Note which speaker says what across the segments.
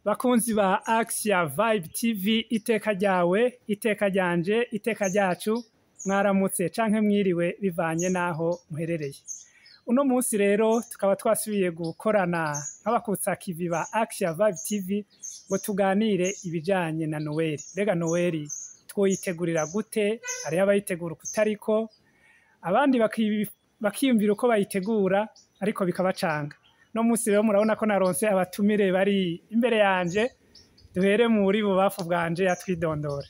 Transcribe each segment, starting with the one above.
Speaker 1: Bakunzi ba Axia Vibe TV, iteka ryawe, iteka ryanje, iteka ryacu, mwaramutse canke mwiriwe bivanye naho muherereye. Uno munsi rero tukaba twasubiye gukorana nk'abakutsa kivi ba Axia Vibe TV ngo tuganire ibijanye na Noel. Mbega Noel twoyitegurira gute? Hariho abayitegura kutariko, abandi bakiyumvira uko bayitegura ariko bikabacanga. No musi rero murabona ko naronse abatumire bari imbere yanje, duhere muri bubafu bwanje yatwidondora.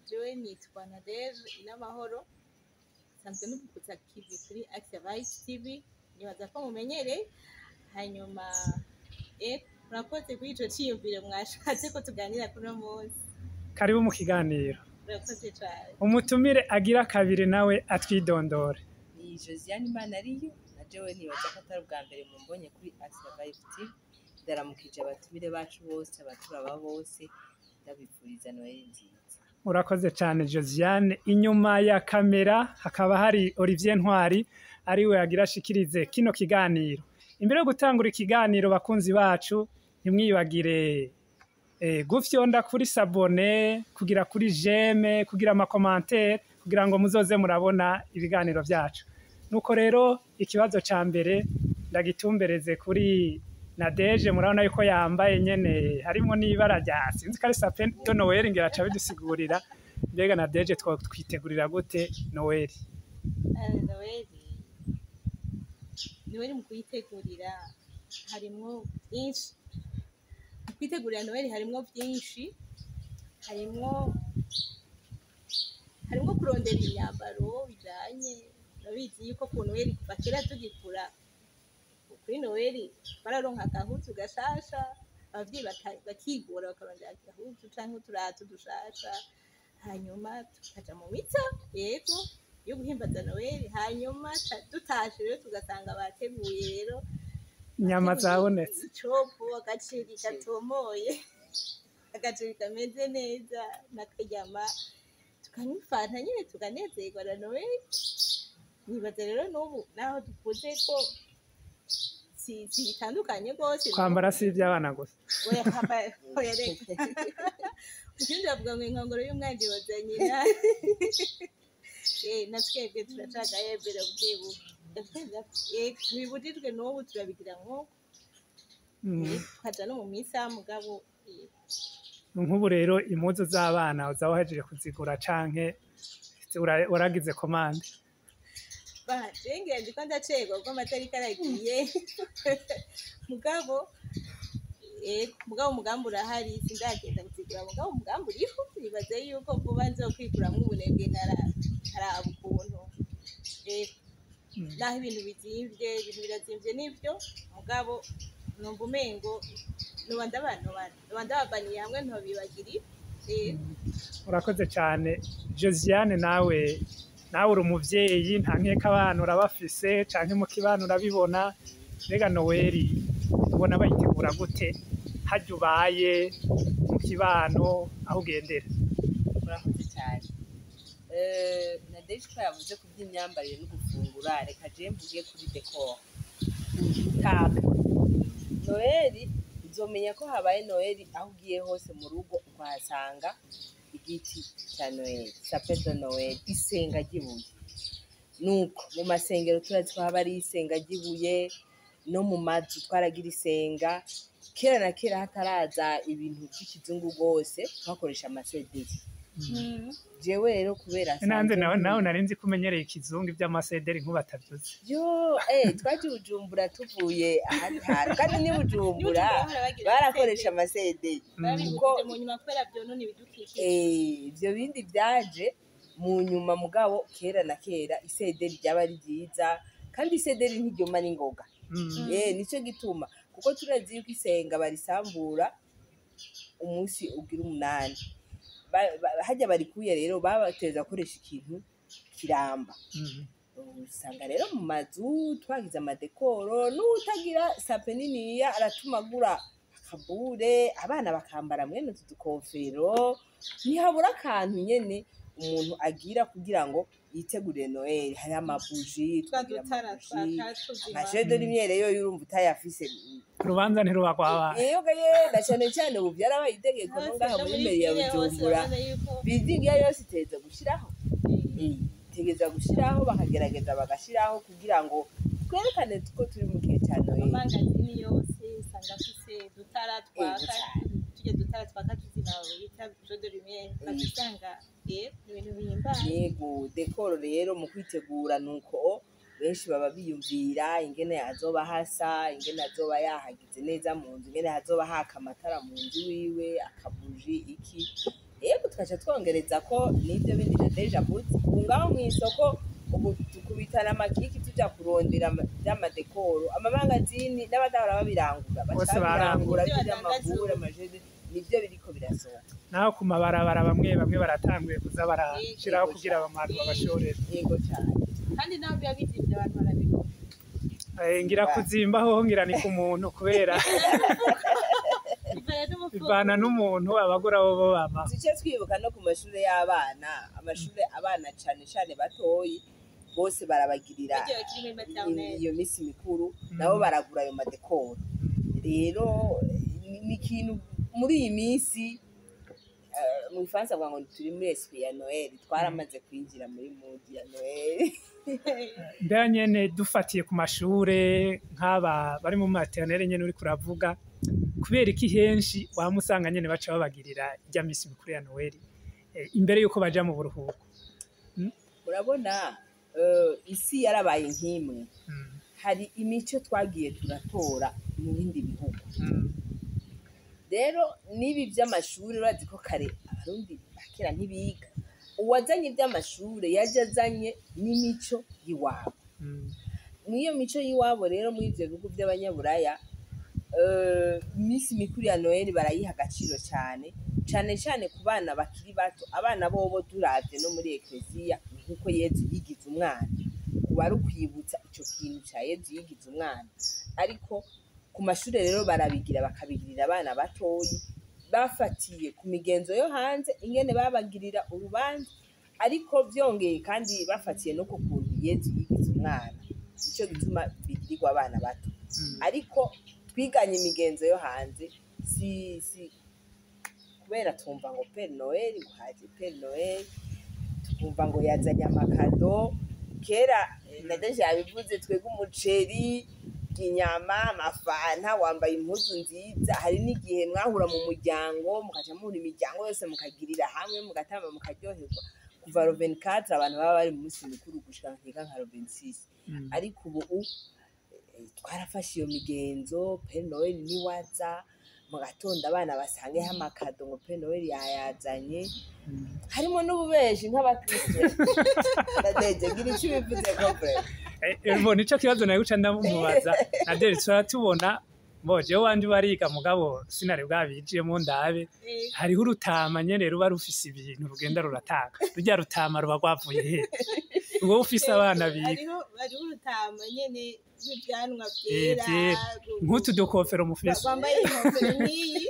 Speaker 2: Jewe nitwa Nadege Inamahoro, sanzwe n'umukutsa kivi kuri Axia Vibe TV, nibaza ko mumenyereye. Hanyuma murakoze kuri ico ciyumviro mwashatse ko tuganira kuno munsi.
Speaker 1: Karibu mu kiganiro.
Speaker 2: Murakoze cyane.
Speaker 1: Umutumire agira kabiri nawe atwidondore.
Speaker 3: Ni Josiane Manariyo, na jewe nibaza ko atari ubwa mbere mumbonye kuri Axia Vibe TV. Ndaramukije abatumire bacu bose, abaturaba bose, ndabifuriza Noel nziza.
Speaker 1: Urakoze cyane Josiane. Inyuma ya kamera hakaba hari Olivier Ntwari, ariwe agira ashikirize kino kiganiro. Imbere yo gutangura ikiganiro bakunzi bacu, ntimwibagire gufyonda kuri sabone, kugira kuri j'aime, kugira ama commentaire, kugira ngo muzoze murabona ibiganiro byacu. Nuko rero ikibazo ca mbere ndagitumbereze kuri Nadege, murabona yuko yambaye nyene harimo n'ibara rya sinzi ko ari sapin de Noel, ngira aca bidusigurira. Mbega Nadege twitegurira gute Noel?
Speaker 2: Noel mu kuyitegurira harimwo byinshi. Kwitegurira Noel harimwo byinshi, harimwo kurondera imyambaro bijanye, urabizi yuko ku Noel kuva kera tugikura kuri Noel bararonka agahuzu gashasha, abavyeyi bakigora bakarondera agahuzu canke uturato dushasha, hanyuma tukaja mu misa yego yo guhimbaza Noel. Hanyuma dutashe rero tugasanga bateguye rero
Speaker 1: inyama zabonetse,
Speaker 2: icopo, agaciri gatomoye, agaciri kameze neza n'akanyama, tukanyifata nyine tukanezerwa na Noel. Nibaza rero n'ubu naho dukuze ko si bitandukanye rwose,
Speaker 1: kwambara si iby'abana gusa.
Speaker 2: oya kwambara oya reka ukindi bavuga ngo inkongoro y'umwanzi yoza nyina. Na twebwe turacaga yebera bwibuke ntibibujijwe n'ubu turabigira nk'uko tukaja no mu misa mugabo.
Speaker 1: Nk'ubu rero impuzu z'abana uza wahejeje kuzigura canke waragize komande?
Speaker 2: Bahajengera ndiko ndacegwa kuko amatariki aragiye mugabo umugambi urahari, sindagenda kuzigura mugabo umugambi uriho. Nibaze yuko vuba nzokwikuramwo ubunebwe ntaraba ukuntu naho ibintu birazimvye n'ivyo mugabo numva umengo noba ndababaniye hamwe ntobibagiri.
Speaker 1: Urakoze cyane Josiane. Nawe uri umuvyeyi, nta nkeka abana urabafise canke mu kibano urabibona. Mbega Noel ubona bayitegura gute harya ubaye mu kibano aho ugendera?
Speaker 3: Urakoze cyane. Nadege ko yavuze ku by'imyambarire no gufungura, reka je mvuge kuri decor. Taka Noel uzomenya ko habaye Noel aho ugiye hose mu rugo ukahasanga igiti cya Noel, sapin de Noel, isenga ry'ibuye. Nuko mu masengero turazi ko haba ari isenga ry'ibuye, no mu mazu twaragira isenga. Kera na kera hataraza ibintu by'ikizungu rwose twakoresha amasederi. Jewe rero kubera
Speaker 1: nanze nawe narinzi kumenyereye ikizungu iby'amasederi nk'ubatavyuze.
Speaker 3: Yo twaje Bujumbura tuvuye ahandi kandi ni Bujumbura barakoresha amasederi.
Speaker 2: Kuko mu nyuma kwera byonone ibidukikije.
Speaker 3: Ivyo bindi byaje mu nyuma mugabo kera na kera isederi ryaba ari ryiza, kandi isederi ntiryoma n'ingoga. Nico gituma kuko turazi yuko isenga barisambura umunsi ugira 8. Hajya barikuye rero babateza gukoresha ikintu kiramba. Usanga rero mu mazu twagize amadekoro, n'utagira sape niniya aratumagura akabure, abana bakambara mwene utu dukofero. Ntihabura akantu nyene umuntu agira kugira ngo yitegurire noel hari amabuji
Speaker 2: twa dutara twakatuzima
Speaker 3: amajeu de lumiere yo urumva utayafise
Speaker 1: urubanza ntirubagwa
Speaker 3: yewe na cyane cyane ubu byarabaye itegeko no ngaha muri meri ya Bujumbura building ya yose iteza gushiraho tegeza gushiraho bakagerageza bagashiraho kugira ngo twerekane ko turi mu gihe cya noel
Speaker 2: amangazini yose usanga afise dutara twaka tujye dutara twaka tuzima bita jeu de lumiere usanga ibintu bihimbaye
Speaker 3: yego dekoro rero mu kwitegura nuko benshi baba biyumvira ingene azoba hasa ingene azoba yahagize neza mu nzu ingene azoba haka amatara mu nzu wiwe akabuji iki yego tukaca twongereza ko n'ibyo bindi na deja buti ngaho mu isoko ubu tukubitana amakiki tuja kurondera by'amadekoro amamangazini n'abadahora babirangura bashobora by'amavura amajede nibyo biriko birasohoka
Speaker 1: naho ku mabarabara bamwe baratanguye kuza barashiraho kugira abantu babashorere
Speaker 3: yego cyane
Speaker 2: kandi naho biba bizimvye abantu barabikora
Speaker 1: ngira kuzimbaho ngira ni ku muntu kubera bivana n'umuntu abagura bo bama
Speaker 3: tuce twibuka no ku mashuri y'abana amashuri abana cane cane batoyi bose barabagirira iyo misi mikuru nabo baragura ayo madekoro rero ni ikintu muri iyi minsi mu Faransa ngo turi muri esprit ya Noel twaramaze kwinjira muri mood ya Noel
Speaker 1: mbere nyene dufatiye ku mashure nk'aba bari mu maternelle nyene uri kuravuga kubera iki henshi wamusanga nyene baca babagirira ijya misi mikuru ya Noel imbere yuko baja mu buruhuko
Speaker 3: urabona isi yarabaye nk'imwe hari imico twagiye turatora mu bindi bihugu rero nibi by'amashuri urazi ko kare abarundi bakera ntibiga uwazanye iby'amashuri yaje azanye n'imico y'iwabo n'iyo mico y'iwabo rero muri ibyo bihugu by'abanyaburaya iminsi mikuru ya Noel barayiha agaciro cyane cyane cyane ku bana bakiri bato abana bobo turavye no muri ekleziya nkuko Yezu yigize umwana kuba ari ukwibutsa ico kintu ca Yezu yigize umwana ariko ku mashuri rero barabigira bakabigirira abana batoyi bafatiye ku migenzo yo hanze ingene babagirira urubanza ariko byongeye kandi bafatiye no ku kuntu Yezu yigize umwana ico gituma bigirirwa abana bato ariko twiganye imigenzo yo hanze si kubera twumva ngo Père Noel ngo haje Père Noel tukumva ngo yazanye amakado kera nadeje yabivuze twega umuceri inyama amafanta wambaye impuzu nziza hari n'igihe mwahura mu muryango mukaja muhura imiryango yose mukagirira hamwe mugatamba mukaryoherwa kuva ro 24 abantu baba bari mu munsi mukuru gushika nka ro 26 ariko ubu twarafashe iyo migenzo Père Noel niwaza mu gatondo abana basangeho amakado ngo Père Noel yayazanye harimo n'ububeshi nk'abakristo ndadeje ngira icyo bivuze ko
Speaker 1: Mbona ico kibazo nayo guca ndamubaza na deri tubona boje wandi bariga mugabo sinari bwabijiyemo ndabe hariho urutama nyene ruba rufise ibintu rugenda rurataka rujya rutama ruba rwavuye he uwo ufise abana biga
Speaker 2: hariho urutama nyene n'ibyanwa byera
Speaker 1: nk'utu dukofero mufise
Speaker 2: bambaye inkofero nk'iyi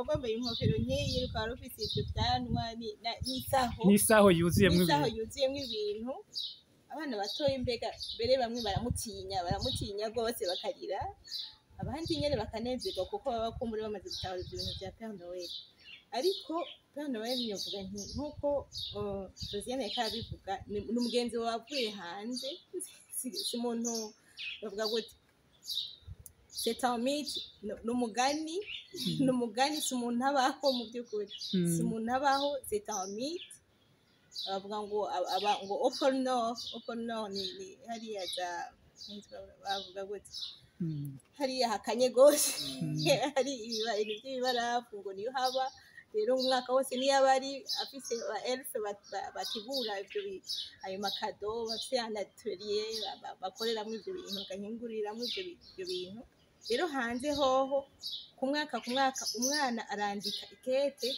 Speaker 2: bambaye inkofero nk'iyi rukaba rufise ibyo byanwa n'isaho
Speaker 1: yuzuyemo
Speaker 2: ibintu abana batoye mbega mbere bamwe baramutinya rwose bakarira abandi nyene bakanezerwa kuko baba bakumbure bamaze gutahura ibintu bya Père Noel ariko Père Noel yovuga nti nkuko Josiane yakabivuga ni umugenzi wavuye hanze si umuntu bavuga gute c'est un mythe n'umugani si umuntu abaho mu by'ukuri si umuntu abaho c'est un mythe bavuga ngo Opal Nord ni hariya za bavuga gute hariya hakanye gose hari ibintu by'ibibarafu ngo niyo haba rero umwaka wose niyo abari afise ba elfe bategura ayo makado bafise anatelier bakoreramo ibyo bintu bagahinguriramwo ibyo bintu rero hanze hoho ku mwaka umwana arandika ikete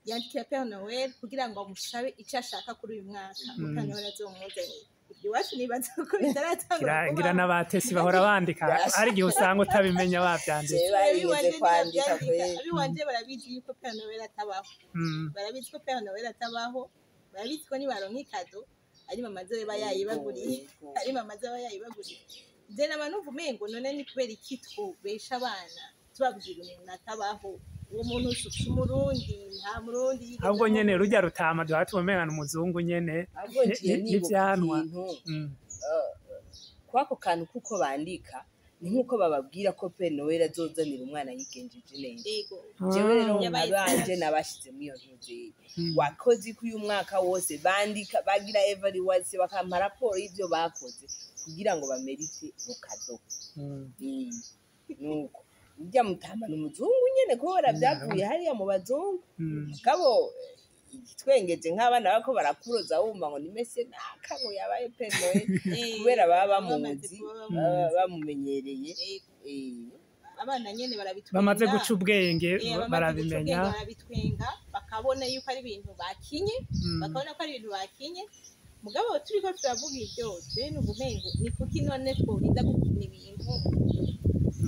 Speaker 2: yandikira Père Noel kugira ngo amusabe icyo ashaka kuri uyu mwaka Père Noel azomuzanira iwacu nibaza ko bitaratangura
Speaker 1: ngira n'abatesi bahora bandika hari igihe usanga utabimenya bavyanditse
Speaker 2: abiwanje barabizi yuko Père Noel atabaho barabizi ko Père Noel atabaho barabizi ko nibaronka ikado ari mama ze aba yayibaguriye ari mama ze aba yayibaguriye je nama numva umengo none ni kubera iki twobesha abana tubabwira umuntu atabaho uwo muntu si umurundi nta murundi yigeze
Speaker 1: ahubwo nyene rujya rutama duha tubomengana umuzungu nyene
Speaker 3: ahubwo ngiye nibuka
Speaker 1: n'ivyanwa
Speaker 3: ikintu kwako kantu kuko bandika ni nk'uko bababwira ko Père Noël azozanira umwana yigenjeje neza
Speaker 2: yego
Speaker 3: jewe rero
Speaker 2: Yabaye
Speaker 3: nabanje nabashize muri iyo ntuze wakoze ko uyu mwaka wose bandika bagira evaluation bakampa raporo y'ivyo bakoze kugira ngo bamerite mukado nuko ujya mutamba n'umuzungu nyene kubera byavuye hariya mu bazungu mugabo igitwengeje nk'abana bako barakuroza wumva ngo ni mese nakabo yabaye Père Noël kubera baba bamuzi baba bamumenyereye
Speaker 2: abana nyene barabitwenga
Speaker 1: bamaze guca ubwenge barabimenya
Speaker 2: barabitwenga bakabona yuko ari ibintu bakinye bakabona ko ari ibintu bakinye mugabo turiko turavuga ivyo je n'ubumengo ni kuki none tworinda gukina ibintu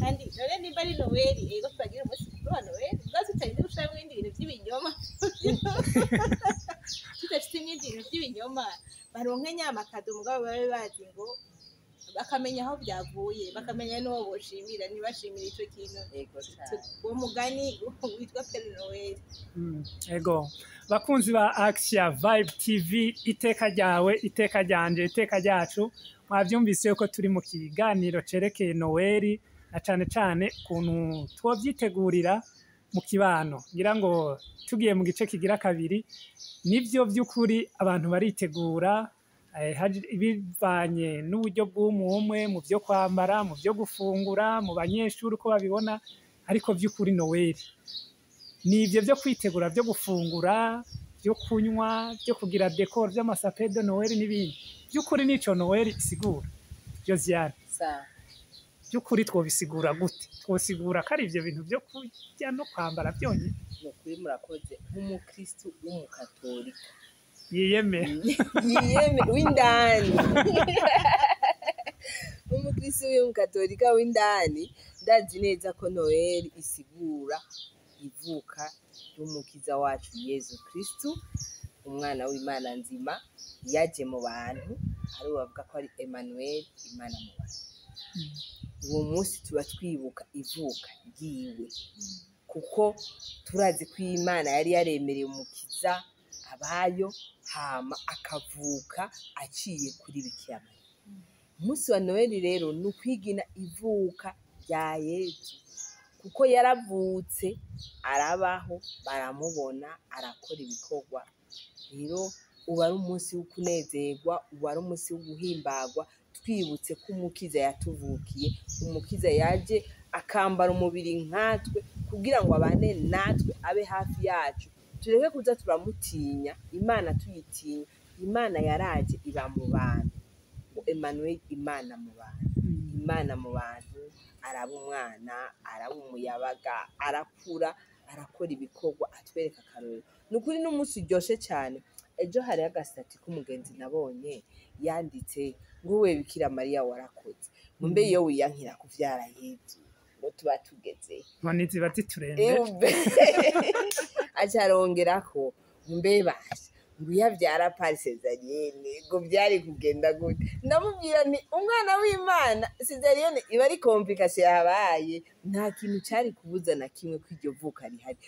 Speaker 2: kandi none nimba ari Noel ego twagira umunsi mukuru wa Noel ubwazo utarinda gushiramo ibindi bintu vy'ibinyoma tudafite ibindi bintu vy'ibinyoma baronke nyamakado mugabo babe bazi ngo bakamenya aho byavuye bakamenya n'uwo boshimira ntibashimire ico kintu uwo mugani witwa Père Noël
Speaker 1: ego bakunzi ba Action Vibe TV iteka ryawe iteka ryanje iteka ryacu mwavyumvise ko turi mu kiganiro cerekeye Noel na cane cane kuntu twovyitegurira mu kibano ngira ngo tugiye mu gice kigira kabiri nivyo vy'ukuri abantu baritegura bivanye n'uburyo bw'umwe mu byo kwambara mu byo gufungura mu banyeshuri uko babibona ariko by'ukuri Noel ni ivyo byo kwitegura byo gufungura byo kunywa byo kugira decor by'amasape de Noel n'ibindi by'ukuri nico Noel isigura Josiane by'ukuri twobisigura gute twosigura ko ari ivyo bintu byo kurya no kwambara byonyine
Speaker 3: kuri murakoze nk'umukristo w'umukatolika
Speaker 1: yiyeme
Speaker 3: w'indani umukristo w'umukatolika w'indani ndazi neza ko Noel isigura ivuka ry'umukiza wacu Yezu Kristu umwana w'Imana nzima yaje mu bantu ari bavuga ko ari Emmanuel Imana mu bantu uwo munsi tuba twibuka ivuka ryiwe kuko turazi ko Imana yari yaremereye umukiza abayo hama akavuka aciye kuri Bikira Mariya umunsi wa Noel rero ni ukwigina ivuka rya Yezu kuko yaravutse arabaho baramubona arakora ibikorwa rero uba ari umunsi wo kunezerwa uba ari umunsi wo guhimbagwa twibutse ko umukiza yatuvukiye umukiza yaje akambara umubiri nkatwe kugira ngo abane natwe abe hafi yacu tureke kuza turamutinya Imana tuyitinya Imana yaraje iba mu bantu Emmanuel Imana mu bantu Imana mu bantu araba umwana araba umuyabaga arakura arakora ibikorwa atwereka akarorero nukuri n'umunsi uryoshe cyane ejo hari agasitati k'umugenzi nabonye yanditse ngo we Bikira Mariya warakoze mumbe iyo wiyankira kuvyara Yezu ngo tuba tugeze
Speaker 1: none ziba ziturembe
Speaker 3: acarongerako mbe basha ngo yavyara Cesarienne ngo byari kugenda gute ndamubwira nti umwana w'Imana Cesarienne iba ari complication yabaye nta kintu cyari kubuza na kimwe kw'iryo vuka rihari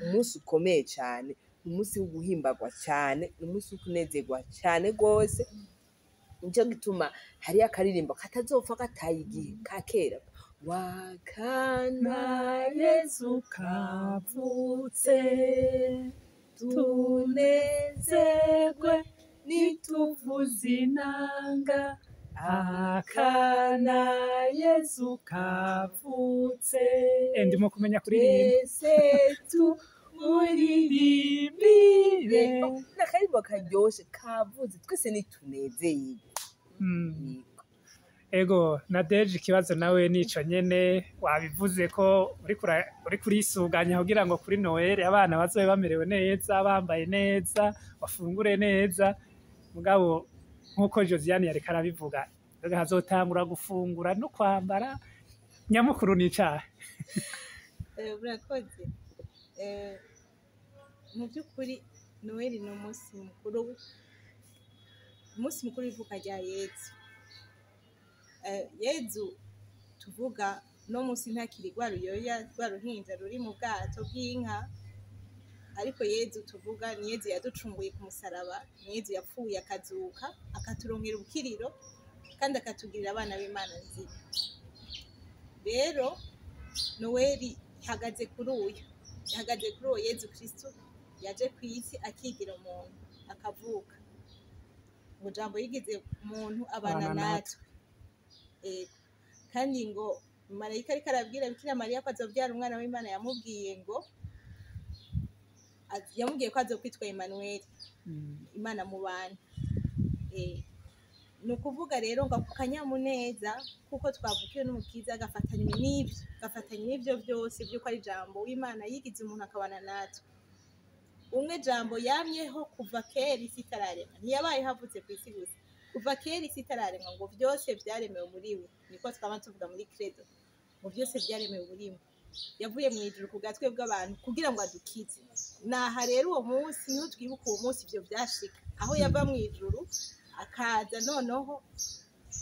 Speaker 3: umunsi ukomeye cyane umunsi wo guhimbagwa cyane umunsi wo kunezerwa cyane gose nico gituma hari akaririmbo katazopfa gataye igihe ka kera wakana Yezu kavutse tunezerwe nituvuza inanga akana Yezu kavutse
Speaker 1: ndimo kumenya kuririmba
Speaker 3: muririmbire n'akaririmbo karyoshe kavuze twese nitunezeye
Speaker 1: ego Nadege ikibazo nawe nico nyene wabivuze ko uri kurisuganya kugira ngo kuri Noel abana bazobe bamerewe neza bambaye neza bafungure neza mugabo nkuko Josiane yareka arabivuga hazotangura gufungura no kwambara nyamukuru n'icaha
Speaker 2: urakoze mu by'ukuri Noel ni umunsi mukuru umunsi mukuru w'ivuka rya Yezu. Yezu tuvuga no munsi ntakiri rwa ruyoya rwa ruhinja ruri mu bwato bw'inka, ariko Yezu tuvuga ni Yezu yaducunguye ku musaraba, ni Yezu yapfuye akazuka akaturonkera ubukiriro kandi akatugirira abana b'Imana nzima. Rero Noweli ihagaze kuri uwo Yezu Kristo yaje ku isi akigira umuntu akavuka, ngo jambo yigize umuntu abana natwe. Kandi ngo marayika ariko arabwira Bikira Mariya ko azobyara umwana w'Imana, yamubwiye ko azokwitwa Emmanuel, Imana mu bantu. Ni ukuvuga rero ngo ako kanyamuneza kuko twavukiwe n'umukiza gafatanye n'ibyo byose by'uko ari jambo w'Imana yigize umuntu akabana natwe. Umwe jambo yamyeho kuva kera isi itararemwa, ntiyabaye havutse ku isi gusa, kuva kera isi itararemwa ngo byose byaremewe muri we, niko twaba tuvuga muri credo, ngo byose byaremewe muri we. Yavuye mu ijuru ku gatwe bw'abantu kugira ngo adukize. Naha rero uwo munsi niho twibuka uwo munsi ibyo byashika, aho yava mu ijuru akaza noneho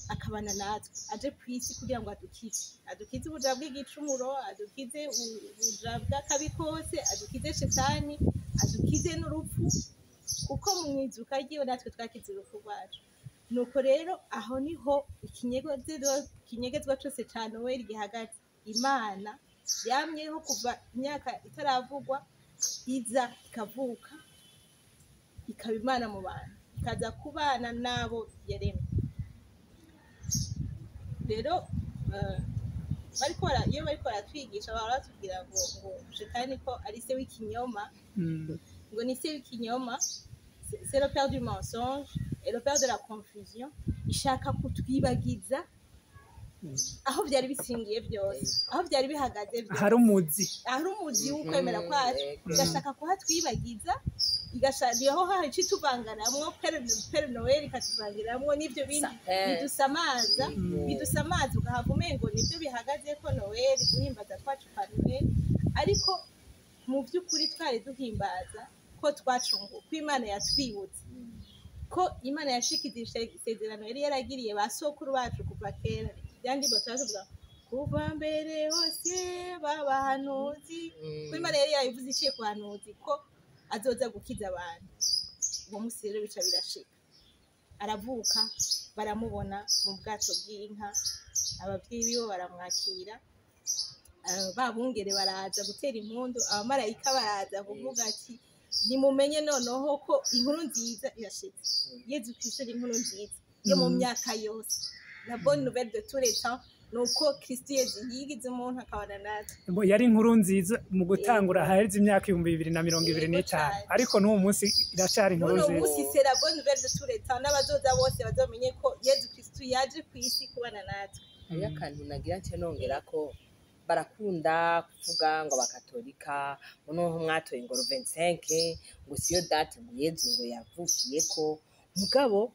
Speaker 2: akabana natwe, aje ku isi kugira ngo adukize ubuja bw'igicumuro, adukize ubuja bw'akabi kose, adukize shetani, adukize n'urupfu, kuko mu mwizuka ryiwe natwe twakize urupfu rwacu. Nuko rero aho niho ikinyegezwa cyose cya Noweli gihagaze. Imana yamyeho kuva imyaka itaravugwa, iza ikavuka ikaba Imana mu bantu, ikaza kubana n'abo yaremye. Rero iyo bariko baratwigisha baba batubwira ngo shetani ko ari se w'ikinyoma, ngo ni se w'ikinyoma, c'est le père du mensonge et le père de la confusion. Ishaka kutwibagiza aho byari bisingiye byose, aho byari bihagaze byose, hari umuzi w'ukwemera kwacu, igashaka kuhatwibagiza, igashaka hari icituvanganamwo Père Noël ikatuvangiramwo n'ivyo bindi bidusamaza ugahava umengo nivyo bihagaze ko Noël, guhimbaza kwacu kwa Noël, ariko mu by'ukuri twari duhimbaza ko twacunguwe, ko Imana yatwibutse, ko Imana yashikidisha isezerano yari yaragiriye ba sokuru bacu kuva kera. Byandi batavuga kuva mbere hose babahanuzi, ko Imana yari yayivuze iciye ku hanuzi ko azoza gukiza abantu. Uwo munsi rero bica birashika, aravuka, baramubona mu bwato bw'inka, ababyeyi biwe baramwakira, babungere baraza gutera impundu, abamarayika baraza kuvuga ati nimumenye noneho ko inkuru nziza irashitse. Yezu Kristo ni inkuru nziza yo mu myaka yose, la bonne nouvelle de tous les temps, nuko Kristo Yezu yigize umuntu akabana natwe.
Speaker 1: Yari inkuru nziza mu gutangura haheze imyaka 2025, ariko n'uwo munsi iracari inkuru nziza.
Speaker 2: N'uwo munsi c'est la bonne nouvelle de tous les temps, n'abazoza bose bazomenye ko Yezu Kristo yaje ku isi kubana natwe.
Speaker 3: Hariyo akantu nagira nce nongera ko barakunda kuvuga ngo abakatolika noneho mwatoye ngo 25 ngo siyo date ngo Yezu ngo yavukiyeko, mugabo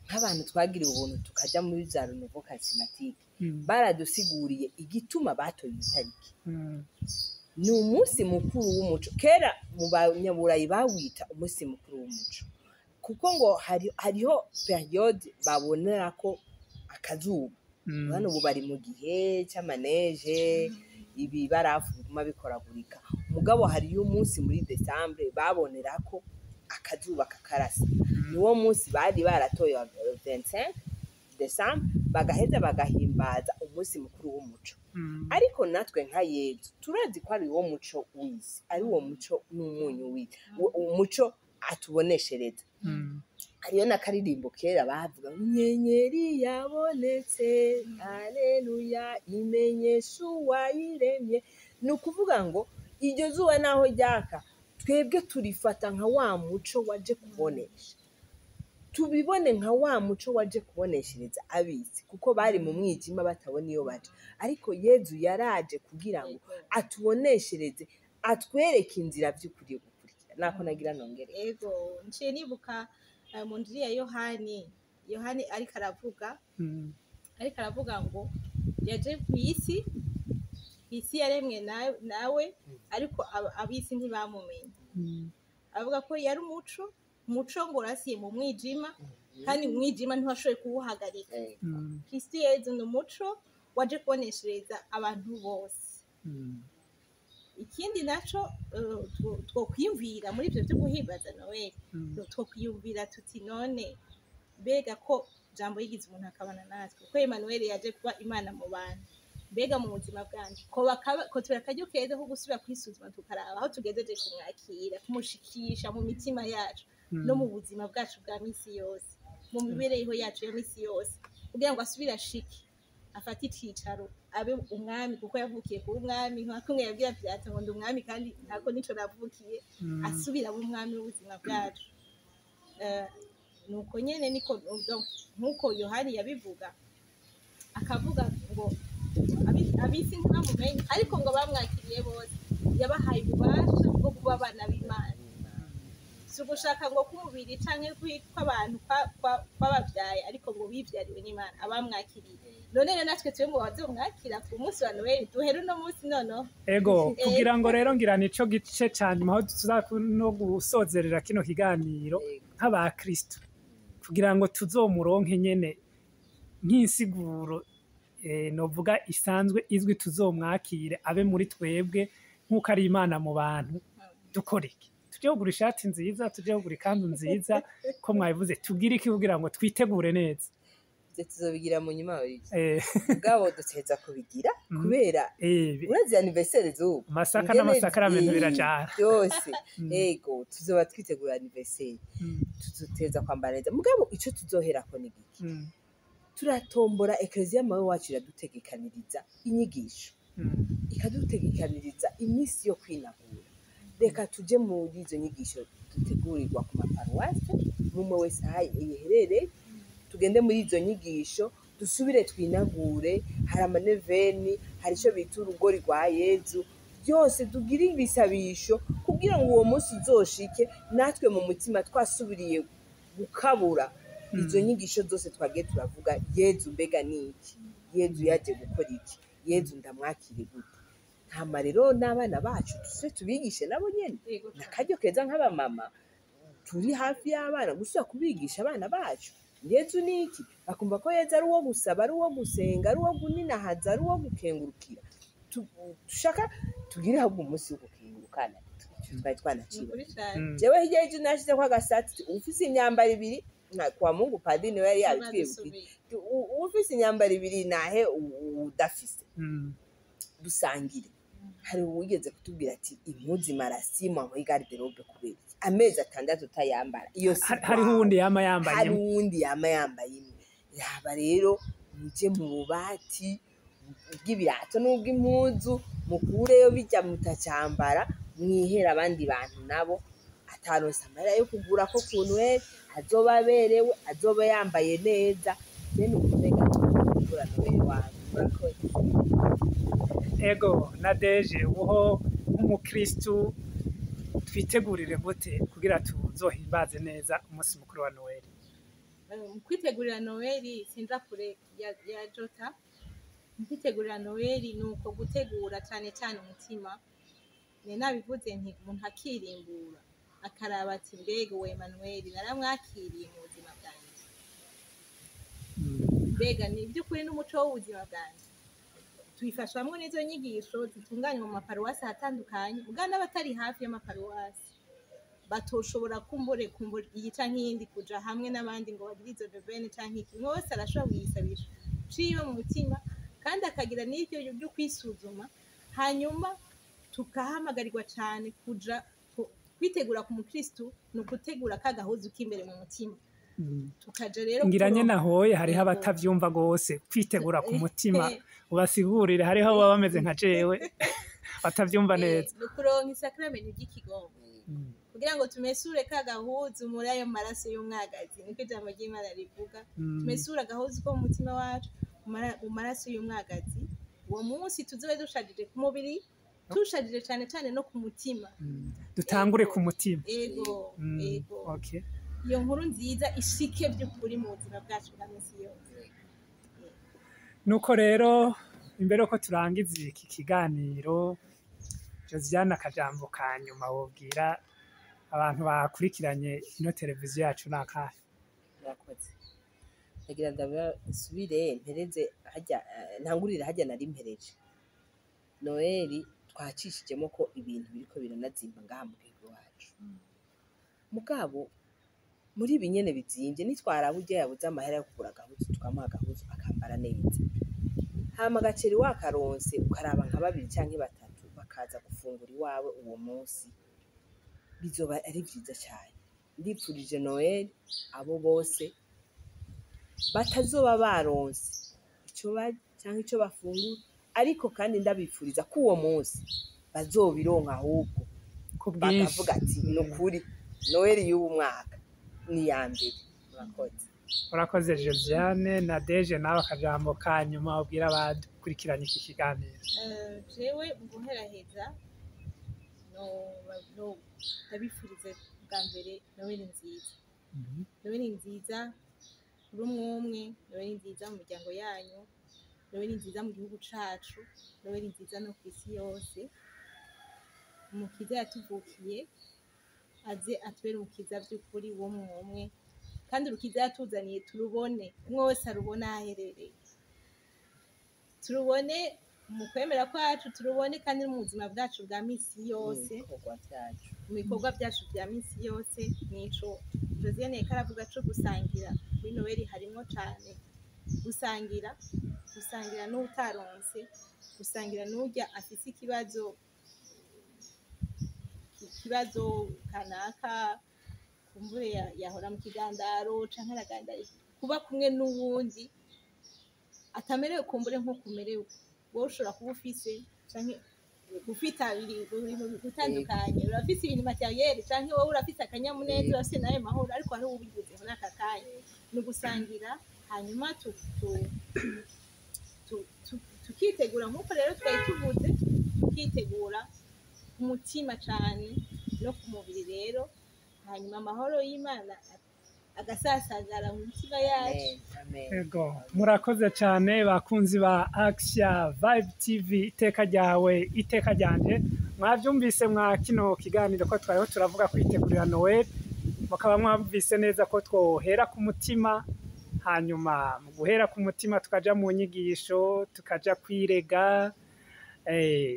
Speaker 3: nk'abantu twagiriye ubuntu tukaja muri za renouveau charismatique, baradusiguriye igituma batoye itariki. Ni umunsi mukuru w'umuco. Kera mu banyaburayi bawita umunsi mukuru w'umuco, kuko ngo hariho periode babonera ko akazuba, hano ubu bari mu gihe cy'amaneje, ibi barafu biguma bikoragurika, mugabo hariyo umunsi muri Decembre babonera ko akazuba kakarasa. Niwo munsi bari baratoye 25 Decembre, bagaheza bagahimbaza umunsi mukuru w'umuco. Ariko natwe nka Yezu turazi ko ari wo muco w'isi, ari wo muco n'umunyu w'isi, umuco atuboneshereza. Hariyo n'akaririmbo kera bavuga inyenyeri yabonetse, haleluya, imenyesha uwayiremye. Ni ukuvuga ngo iryo zuba naho ryaka, twebwe turifata nka wa muco waje kubonesha, tubibone nka wa muco waje kuboneshereza abisi, kuko bari mu mwijima batabona iyo baje. Ariko Yezu yaraje kugira ngo atuboneshereze, atwereke inzira by'ukuri gukurikira. Nako nagira nongere.
Speaker 2: Ego nciye nibuka mu ndiri ya Yohani ariko aravuga ngo yaje ku isi yaremwe nawe, ariko abisi ntibamumenye. Avuga ko yari umuco ngo urasiye mu mwijima, kandi umwijima ntiwashoboye kuwuhagarika.
Speaker 1: Mm.
Speaker 2: Kristo Yezu ni umuco waje kuboneshereza abantu bose.
Speaker 1: Mm.
Speaker 2: Ikindi naco twokwiyumvira muri ivyo vyo guhimbaza Noel, twokwiyumvira tuti none mbega ko jambo yigize umuntu akabana natwe, ko Emmanuel yaje kuba Imana mu bantu, mbega mu buzima bwanje ko turi akaryo keza ko gusubira kwisuzuma tukaraba aho tugejeje kumwakira, kumushikisha mu mitima yacu no mu buzima bwacu bwa misi yose, mu mibereho yacu ya misi yose, kugira ngo asubire ashike afate icicaro abe umwami, kuko yavukiye kuba umwami, nka kumwe yabwira Pilato ngo ndi umwami kandi ntako nico navukiye, asubira mu mwami w'ubuzima bwacu. Nuko nyene niko nkuko Yohani yabivuga, akavuga ngo abisi ntibamumenye ariko ngo bamwakiriye bose yabahaye ububasha bwo kuba abana b'Imana. Si ugushaka ngo k'umubiri canke kw'abantu kwabavyaye, ariko ngo bivyariwe n'Imana abamwakiriye. None rero natwe tube ngo bazomwakira ku munsi wa Noel, duhere uno munsi noneho.
Speaker 1: Ego, kugira ngo rero ngira nico gice ca nyuma aho tuza no gusozerera kino kiganiro nk'abakristo, kugira ngo tuzomuronke nyene nk'insiguro novuga isanzwe izwi, tuzomwakire abe muri twebwe nk'uko ari Imana mu bantu. Dukora iki? Tuje kugura ishati nziza, tuje kugura ikanzu nziza, ko mwabivuze tugira iki kugira ngo twitegure neza?
Speaker 3: Tuzobigira mu nyuma ubwabo duteza kubigira kubera urazi anniversaire zubu
Speaker 1: masaka n'amasakaramentu birajana
Speaker 3: byose. Ego tuzoba twitegura anniversaire, tuzoteza kwambara neza. Mugabo ico tuzoherako ni giki? Turatombora Ecclesia mawe wacu iradutegekaniriza inyigisho, ikadutegekaniriza imisi yo kwinagura. Reka tuje muri izo nyigisho dutegurirwa ku maparuwase, mumwe wese aho yiherereye, tugende muri izo nyigisho, dusubire twinagure. Hari amaneveni, hari ico bita urugori rwa Yezu, byose tugire ibisabisho kugira ngo uwo munsi uzoshike natwe mu mutima twasubiriye gukabura izo nyigisho zose twagiye turavuga. Yezu mbega niki? Yezu yaje gukora iki? Yezu ndamwakire gute? Ntama rero n'abana bacu tuse tubigishe nabo nyene, nakaryo keza nk'abamama turi hafi y'abana gusubira kubigisha abana bacu Yezu niki, bakumva ko Yezu ari uwo gusaba, ari uwo gusenga, ari uwo guninahaza, ari uwo gukengurukira. Dushaka tugire ahubwo umunsi wo gukengurukana, twari twanaciba. Jewe hirya y'ejo nashize ko agasati, ufise imyambaro ibiri kwa Mungu padiri niwe yari yabitwibukiye, ufise imyambaro ibiri nahe udafise dusangire. Hari uwigeze kutubwira ati impuzu marasima muri garderobe kubera amezi 6 utayambara. Iyo
Speaker 1: hariho uwundi yama yambaye,
Speaker 3: hari uwundi yama yambaye imwe. Yaba rero muje mu bubati bw'ibirato n'ubw'impuzu, mukureyo bijya mutacyambara, mwihera abandi bantu nabo ataronse amahera yo kugura ko kuntu azoba berewe, azoba yambaye neza. Bene ukunega kugura Noel wanyu.
Speaker 1: Ego Nadeje, uho nk'umukristu twitegurire gute kugira tuzohimbaze neza umunsi mukuru wa Noel?
Speaker 2: Kwitegurira Noel sinja kure ya Jota. Kwitegurira Noel ni uko gutegura cyane cyane umutima. Ne nabivuze nti umuntu akirimbura akaraba ati mbega we Emmanuel naramwakiriye mu buzima bwanjye, mbega ni by'ukuri n'umuco w'ubuzima bwanjye. Twifashwamwo n'izo nyigisho zitunganywa mu maparuwasi atandukanye, ubwa n'abatari hafi y'amaparuwasi batoshobora kumbura iyi canke iyindi kuja hamwe n'abandi ngo bagire izo bebene canke iki. Mwose arashobora kuyisabisha ciwe mu mutima, kandi akagira n'ivyo byo kwisuzuma. Hanyuma tukahamagarirwa cyane kuja kwitegura ku mukristu, ni ugutegura kagahuzu k'imbere mu mutima. Tukaja rero
Speaker 1: ngiranye nahoye hariho abatavyumva gose kwitegura ku mutima, ubasigurire. Hariho baba bameze nka jewe batavyumva neza.
Speaker 2: Kuronka isakramentu ry'ikigongwe kugira ngo tumesure kagahuzu muri ayo maraso y'umwagazi, niko ijambo ry'Imana rivuga. Tumesura agahuzu ko mu mutima wacu mu maraso y'umwagazi. Uwo munsi tuzobe dushajije ku mubiri, tushajije cyane cyane no ku mutima.
Speaker 1: Dutangure ku mutima.
Speaker 2: Ego
Speaker 1: Okay.
Speaker 2: Iyo nkuru nziza ishike by'ukuri mu buzima bwacu bwa misi yose.
Speaker 1: Nuko rero imbere ko turangiza iki kiganiro, Josiane, akajambo ka nyuma wobwira abantu bakurikiranye ino televiziyo yacu nakahe?
Speaker 3: murakoze ndagira ndabasubire mpereze hajya ntangurire hajya nari mpereje noheli twacishijemo ko ibintu biriko biranazimba ngaha mu gihugu wacu mugabo muri ibi nyene bizimvye nitwaraba urya yabuze amahera yo kugura agahuzu tukamuha agahuzu akambara neza hama agaceri wakaronse ukaraba nka 2 canke 3 bakaza gufungura iwawe uwo munsi bizoba ari vyiza cyane ndipfurije Noel abo bose batazoba baronse ico canke ico bafungura ariko kandi ndabipfuriza ko uwo munsi bazobironka ahubwo bakavuga ati nukuri Noel y'ubu mwaka ni yambere murakoze
Speaker 1: urakoze Josiane na Deje nawe akajambo kanyuma ubwira abadukurikiranye iki kiganiro
Speaker 2: jewe guheraheza no ndabifurize bwa mbere Noel nziza Noel nziza kuri umwe Noel nziza mu muryango yanyu Noel nziza mu gihugu cacu Noel nziza no ku isi yose umukiza yatuvukiye aze atubere umukiza by'ukuri wo mwumwe kandi urukiza yatuzaniye turubone umwe wese arubona aherereye turubone mu kwemera kwacu turubone kandi no mu buzima bwacu bwa misi yose mu bikorwa byacu bya misi yose nico Josiane karavuga cyo gusangira muri Noel harimo cyane gusangira n'utaronse gusangira n'ujya afise ikibazo kanaka kumbure yahora mu kigandaro canke aragandara kuba kumwe n'uwundi atamerewe kumbure nko kumerewe wowe ushobora kuba ufise canke ufite abiri gutandukanye urafise ibintu materiel canke wowe urafise akanyamuneza urafise nayo mahoro ariko hari ubigize muri aka kanya ni gusangira hanyuma tukitegura nk'uko rero twari tuvuze tukitegura ku mutima cyane no ku mubiri rero hanyuma amahoro y'Imana agasasagara mu mitima yacu
Speaker 1: yego murakoze cyane bakunzi ba Action Vibe TV iteka ryawe iteka ryanje mwavyumvise mwa kino kiganiro ko twariho turavuga kwitegurira Noel mukaba mwumvise neza ko twohera ku mutima hanyuma mu guhera ku mutima tukaja mu nyigisho tukaja kwirega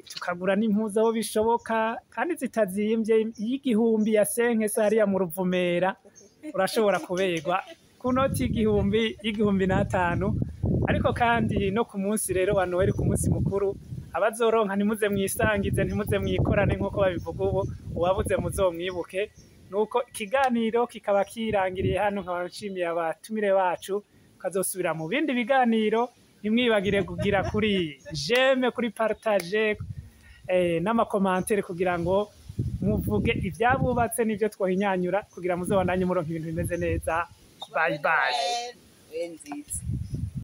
Speaker 1: tukagura n'impuzu aho bishoboka kandi zitazimbye y'igihumbi ya senke sariya mu Ruvumera urashobora kuberwa ku noti y'igihumbi n'atanu ariko kandi no ku munsi rero wa Noel ku munsi mukuru abazoronka ntimuze mwisangize ntimuze mwikorane nk'uko babivuga ubu uwabuze muzomwibuke nuko ikiganiro kikaba kirangiriye hano nkaba nshimiye abatumire bacu kazosubira mu bindi biganiro nimwibagire kugira kuri j'aime kuri partager n'amakomantere kugira ngo muvuge ibyabubatse n'ibyo twohinyanyura kugira muzobandanye muronka ibintu bimeze neza bye bye.